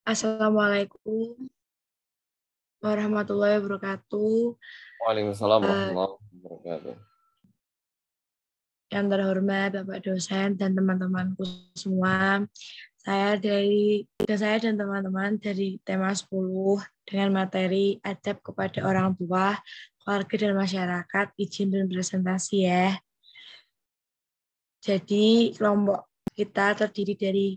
Assalamualaikum warahmatullahi wabarakatuh. Waalaikumsalam Eh, warahmatullahi wabarakatuh. yang terhormat Bapak dosen dan teman-temanku semua. Saya dan teman-teman dari tema 10 dengan materi adab kepada orang tua, keluarga dan masyarakat, izin dan presentasi ya. Jadi kelompok kita terdiri dari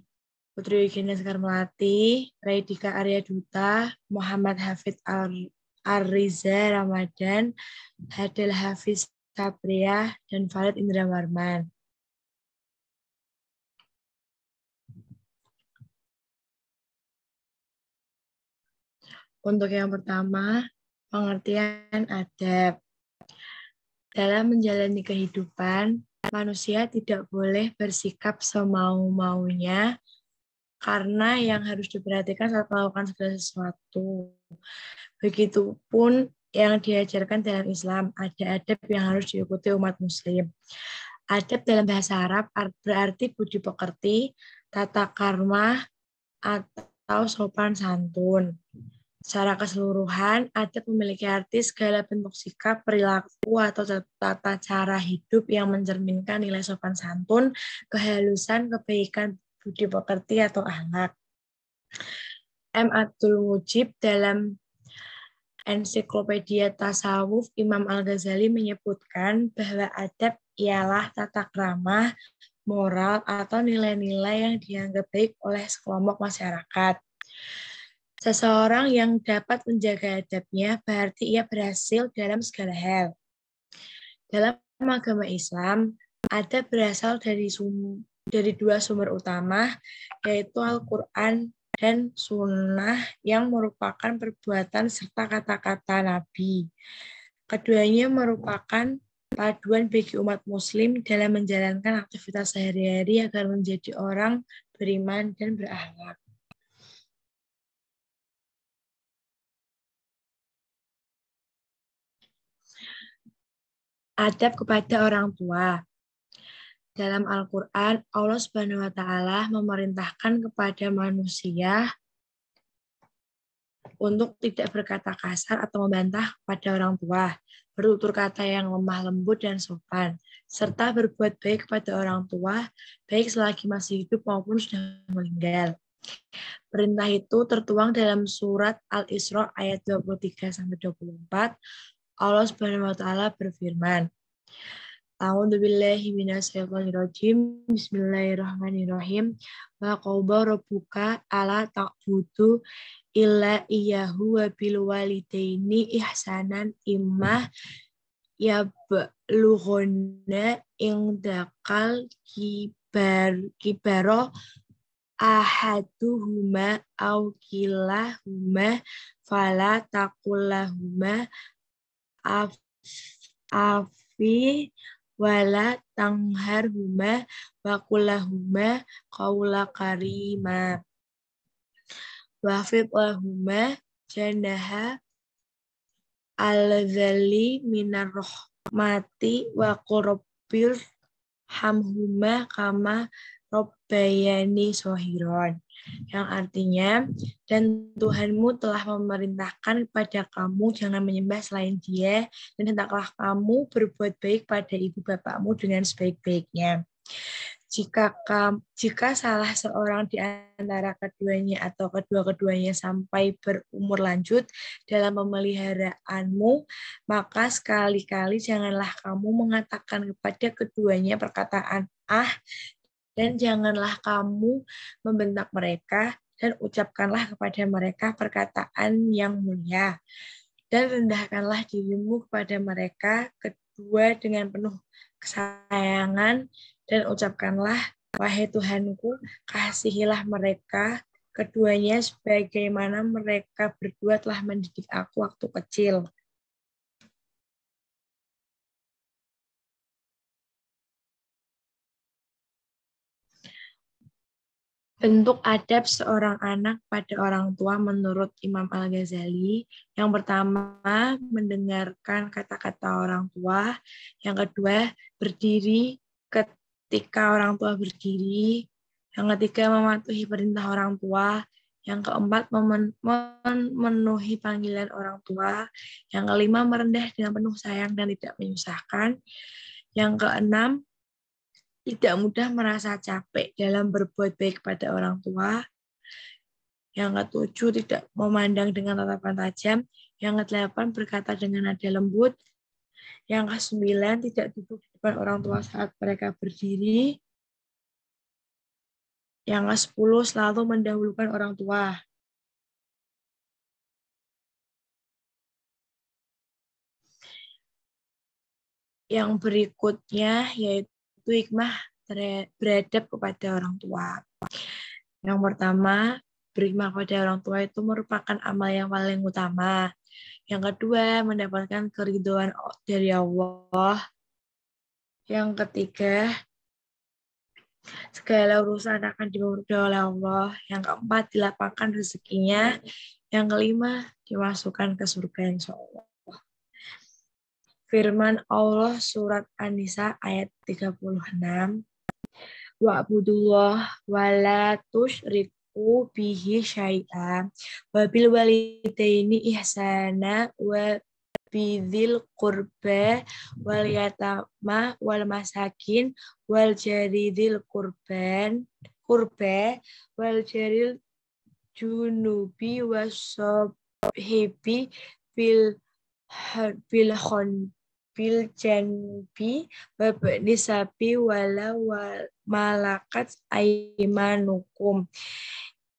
Putri Eugenia Sekar-Melati, Raidika Arya Duta, Muhammad Hafid Ar-Riza Ramadan, Hadil Hafiz Sabriah, dan Farid Indra Warman. Untuk yang pertama, pengertian adab. Dalam menjalani kehidupan, manusia tidak boleh bersikap semau-maunya karena yang harus diperhatikan saat melakukan segala sesuatu. Begitupun yang diajarkan dalam Islam, ada adab yang harus diikuti umat muslim. Adab dalam bahasa Arab berarti budi pekerti, tata krama, atau sopan santun. Secara keseluruhan, adab memiliki arti segala bentuk sikap, perilaku, atau tata cara hidup yang mencerminkan nilai sopan santun, kehalusan, kebaikan, budi pekerti, atau akhlak. M. Abdul Mujib dalam Ensiklopedia Tasawuf Imam Al-Ghazali menyebutkan bahwa adab ialah tata krama, moral, atau nilai-nilai yang dianggap baik oleh sekelompok masyarakat. Seseorang yang dapat menjaga adabnya berarti ia berhasil dalam segala hal. Dalam agama Islam, adab berasal dari dua sumber utama, yaitu Al-Quran dan Sunnah yang merupakan perbuatan serta kata-kata Nabi. Keduanya merupakan paduan bagi umat muslim dalam menjalankan aktivitas sehari-hari agar menjadi orang beriman dan berakhlak. Adab kepada orang tua. Dalam Al-Quran, Allah Subhanahu wa Ta'ala memerintahkan kepada manusia untuk tidak berkata kasar atau membantah kepada orang tua, bertutur kata yang lemah lembut dan sopan, serta berbuat baik kepada orang tua, baik selagi masih hidup maupun sudah meninggal. Perintah itu tertuang dalam surat Al-Isra ayat 23-24. Allah Subhanahu wa Ta'ala berfirman, A'udzubillahi minasyaitonirrajim. Bismillahirrahmanirrahim. Wa qada rabbuka alla ta'budu illa iyyahu wa bil walidaini ihsanan imma yablughanna indakal kibaro ahaduhuma aw kilahuma fala taqullahuma afi wala tangharhuma wa kullahuma qaula karima wafid lahuma janaha al-dzali minar rahmati wa qurrabbir hamhuma kama rabbayani shahiran, yang artinya, dan Tuhanmu telah memerintahkan kepada kamu jangan menyembah selain Dia, dan hendaklah kamu berbuat baik pada ibu bapakmu dengan sebaik-baiknya. Jika salah seorang di antara keduanya atau kedua-keduanya sampai berumur lanjut dalam pemeliharaanmu, maka sekali-kali janganlah kamu mengatakan kepada keduanya perkataan dan janganlah kamu membentak mereka, dan ucapkanlah kepada mereka perkataan yang mulia. Dan rendahkanlah dirimu kepada mereka kedua dengan penuh kesayangan, dan ucapkanlah, wahai Tuhanku, kasihilah mereka keduanya sebagaimana mereka berdua telah mendidik aku waktu kecil. Bentuk adab seorang anak pada orang tua menurut Imam Al-Ghazali, yang pertama mendengarkan kata-kata orang tua, yang kedua berdiri ketika orang tua berdiri, yang ketiga mematuhi perintah orang tua, Yang keempat, memenuhi panggilan orang tua. Yang kelima, merendah dengan penuh sayang dan tidak menyusahkan. Yang keenam, tidak mudah merasa capek dalam berbuat baik kepada orang tua. Yang ketujuh, tidak memandang dengan tatapan tajam. Yang kedelapan, berkata dengan nada lembut. Yang kesembilan, tidak duduk di depan orang tua saat mereka berdiri. Yang ke-10, selalu mendahulukan orang tua. Yang berikutnya yaitu hikmah beradab kepada orang tua. Yang pertama, berhikmah kepada orang tua itu merupakan amal yang paling utama. Yang kedua, mendapatkan keridhaan dari Allah. Yang ketiga, segala urusan akan dimudah oleh Allah. Yang keempat, dilapangkan rezekinya. Yang kelima, dimasukkan ke surga insya Allah. Firman Allah surat An-Nisa ayat 36. Wa'budullah wa la tusyriku bihi syai'a wa bil walidaini ihsana wa bidzil qurba wal yatama wal masakin wal jaridil qurba wal jaril junubi wasohibi bil janbi babni sabi wala malakat aimanukum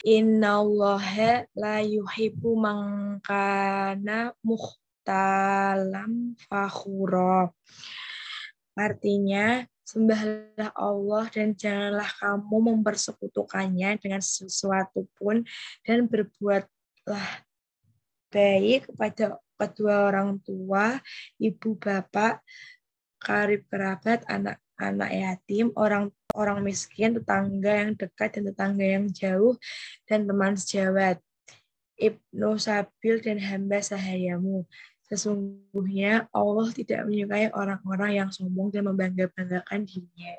innallaha la yuhibbu man kana mukhtalam fakhura. Artinya, sembahlah Allah dan janganlah kamu mempersekutukannya dengan sesuatu pun dan berbuatlah baik kepada kedua orang tua, ibu bapak, karib kerabat, anak-anak yatim, orang miskin, tetangga yang dekat dan tetangga yang jauh, dan teman sejawat, ibnu sabil dan hamba sahayamu. Sesungguhnya Allah tidak menyukai orang-orang yang sombong dan membangga-banggakan dirinya.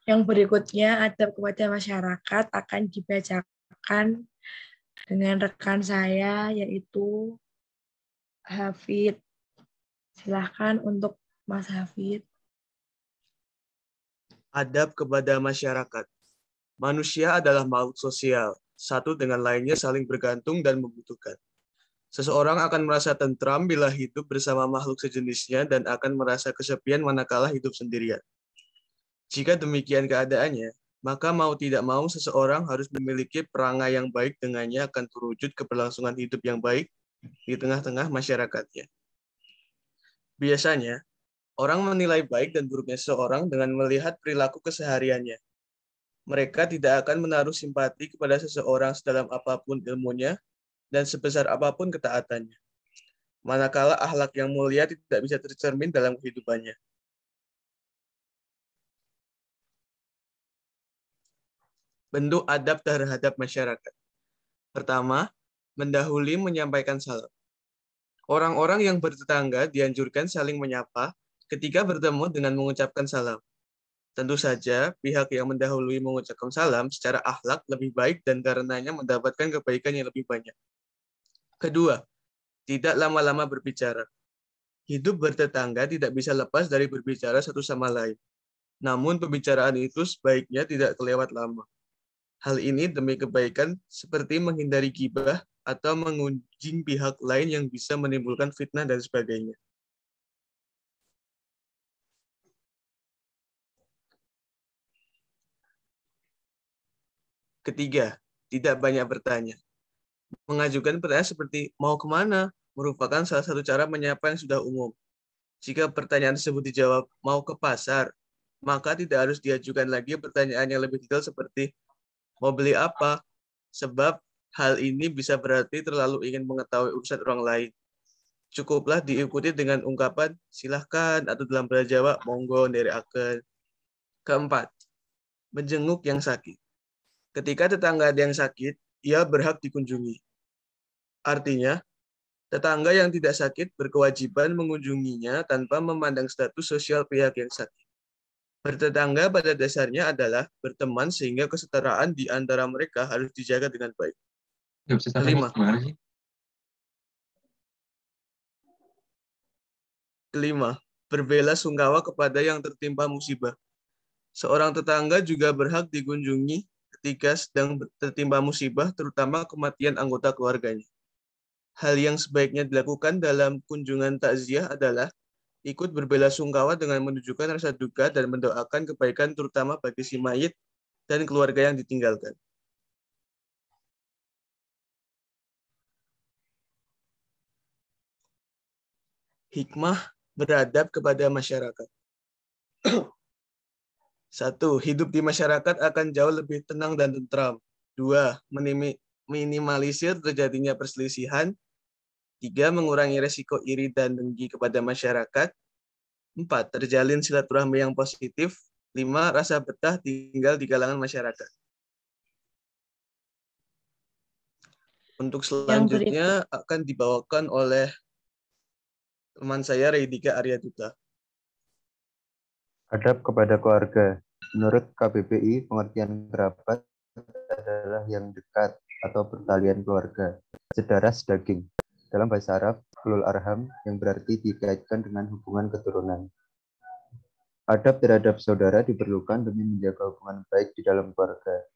Yang berikutnya, adab kepada masyarakat akan dibacakan dengan rekan saya, yaitu Hafid. Silahkan untuk Mas Hafid. Adab kepada masyarakat. Manusia adalah makhluk sosial, satu dengan lainnya saling bergantung dan membutuhkan. Seseorang akan merasa tentram bila hidup bersama makhluk sejenisnya dan akan merasa kesepian manakala hidup sendirian. Jika demikian keadaannya, maka mau tidak mau seseorang harus memiliki perangai yang baik dengannya akan terwujud keberlangsungan hidup yang baik di tengah-tengah masyarakatnya. Biasanya, orang menilai baik dan buruknya seseorang dengan melihat perilaku kesehariannya. Mereka tidak akan menaruh simpati kepada seseorang sedalam apapun ilmunya dan sebesar apapun ketaatannya, manakala akhlak yang mulia tidak bisa tercermin dalam kehidupannya. Bentuk adab terhadap masyarakat. Pertama, mendahului menyampaikan salam. Orang-orang yang bertetangga dianjurkan saling menyapa ketika bertemu dengan mengucapkan salam. Tentu saja, pihak yang mendahului mengucapkan salam secara akhlak lebih baik dan karenanya mendapatkan kebaikan yang lebih banyak. Kedua, tidak lama-lama berbicara. Hidup bertetangga tidak bisa lepas dari berbicara satu sama lain. Namun pembicaraan itu sebaiknya tidak kelewat lama. Hal ini demi kebaikan seperti menghindari gibah atau mengunjing pihak lain yang bisa menimbulkan fitnah dan sebagainya. Ketiga, tidak banyak bertanya. Mengajukan pertanyaan seperti mau kemana merupakan salah satu cara menyapa yang sudah umum. Jika pertanyaan tersebut dijawab mau ke pasar, maka tidak harus diajukan lagi pertanyaan yang lebih detail seperti mau beli apa, sebab hal ini bisa berarti terlalu ingin mengetahui urusan orang lain. Cukuplah diikuti dengan ungkapan silahkan atau dalam bahasa Jawa monggo nderekaken. Keempat, menjenguk yang sakit. Ketika tetangga ada yang sakit, ia berhak dikunjungi. Artinya, tetangga yang tidak sakit berkewajiban mengunjunginya tanpa memandang status sosial pihak yang sakit. Bertetangga pada dasarnya adalah berteman sehingga kesetaraan di antara mereka harus dijaga dengan baik. Kelima, berbela sungkawa kepada yang tertimpa musibah. Seorang tetangga juga berhak dikunjungi ketika sedang tertimpa musibah, terutama kematian anggota keluarganya. Hal yang sebaiknya dilakukan dalam kunjungan takziah adalah ikut berbela sungkawa dengan menunjukkan rasa duka dan mendoakan kebaikan terutama bagi si mayit dan keluarga yang ditinggalkan. Hikmah beradab kepada masyarakat. 1. Hidup di masyarakat akan jauh lebih tenang dan tentram. 2. Minimalisir terjadinya perselisihan. 3. Mengurangi resiko iri dan dengki kepada masyarakat. 4. Terjalin silaturahmi yang positif. 5. Rasa betah tinggal di kalangan masyarakat. Untuk selanjutnya akan dibawakan oleh teman saya Reidika Aryaduta. Adab kepada keluarga. Menurut KBBI, pengertian kerabat adalah yang dekat atau pertalian keluarga, sedarah sedaging. Dalam bahasa Arab, ulul arham yang berarti dikaitkan dengan hubungan keturunan. Adab terhadap saudara diperlukan demi menjaga hubungan baik di dalam keluarga.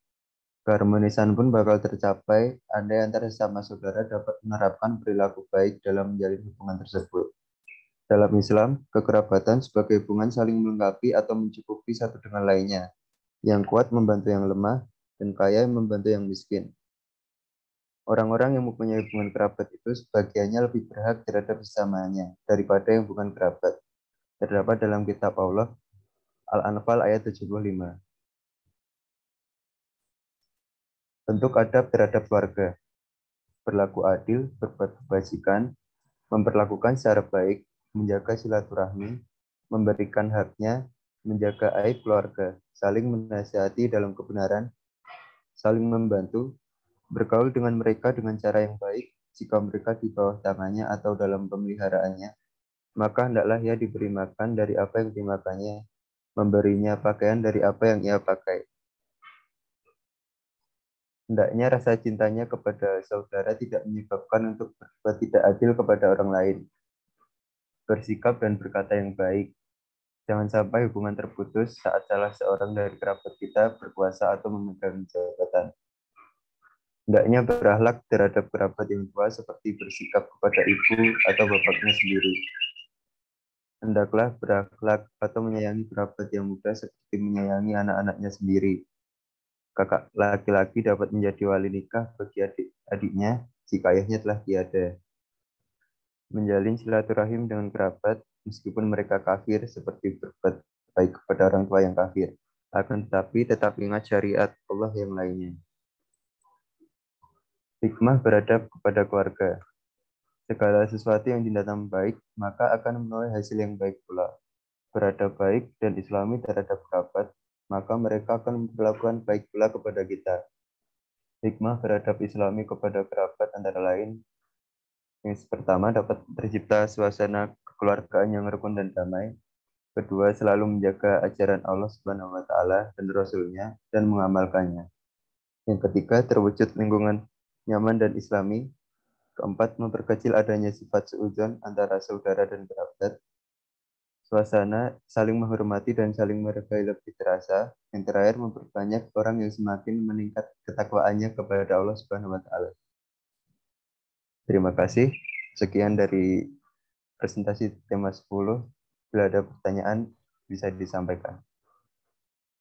Keharmonisan pun bakal tercapai andai antara sesama saudara dapat menerapkan perilaku baik dalam menjalin hubungan tersebut. Dalam Islam, kekerabatan sebagai hubungan saling melengkapi atau mencukupi satu dengan lainnya. Yang kuat membantu yang lemah, dan kaya membantu yang miskin. Orang-orang yang mempunyai hubungan kerabat itu sebagiannya lebih berhak terhadap sesamanya daripada yang bukan kerabat. Terdapat dalam kitab Allah, Al-Anfal ayat 75. Bentuk adab terhadap keluarga. Berlaku adil, berbuat kebajikan, memperlakukan secara baik, menjaga silaturahmi, memberikan haknya, menjaga aib keluarga, saling menasihati dalam kebenaran, saling membantu, bergaul dengan mereka dengan cara yang baik, jika mereka di bawah tangannya atau dalam pemeliharaannya, maka hendaklah ia diberi makan dari apa yang dimakannya, memberinya pakaian dari apa yang ia pakai. Hendaknya rasa cintanya kepada saudara tidak menyebabkan untuk berbuat tidak adil kepada orang lain. Bersikap dan berkata yang baik. Jangan sampai hubungan terputus saat salah seorang dari kerabat kita berkuasa atau memegang jabatan. Hendaknya berakhlak terhadap kerabat yang tua seperti bersikap kepada ibu atau bapaknya sendiri. Hendaklah berakhlak atau menyayangi kerabat yang muda seperti menyayangi anak-anaknya sendiri. Kakak laki-laki dapat menjadi wali nikah bagi adik-adiknya jika ayahnya telah tiada. Menjalin silaturahim dengan kerabat meskipun mereka kafir seperti berbuat baik kepada orang tua yang kafir. Akan tetapi tetap ingat syariat Allah yang lainnya. Hikmah beradab kepada keluarga. Segala sesuatu yang dinamakan baik, maka akan menuai hasil yang baik pula. Beradab baik dan islami terhadap kerabat, maka mereka akan memperlakukan baik pula kepada kita. Hikmah beradab islami kepada kerabat antara lain, yang pertama dapat tercipta suasana kekeluargaan yang rukun dan damai. Kedua, selalu menjaga ajaran Allah Subhanahu wa Ta'ala dan Rasul-Nya dan mengamalkannya. Yang ketiga, terwujud lingkungan nyaman dan islami. Keempat, memperkecil adanya sifat suudzon antara saudara dan kerabat. Suasana saling menghormati dan saling menghargai lebih terasa. Yang terakhir, memperbanyak orang yang semakin meningkat ketakwaannya kepada Allah Subhanahu wa Ta'ala. Terima kasih. Sekian dari presentasi tema 10. Bila ada pertanyaan, bisa disampaikan.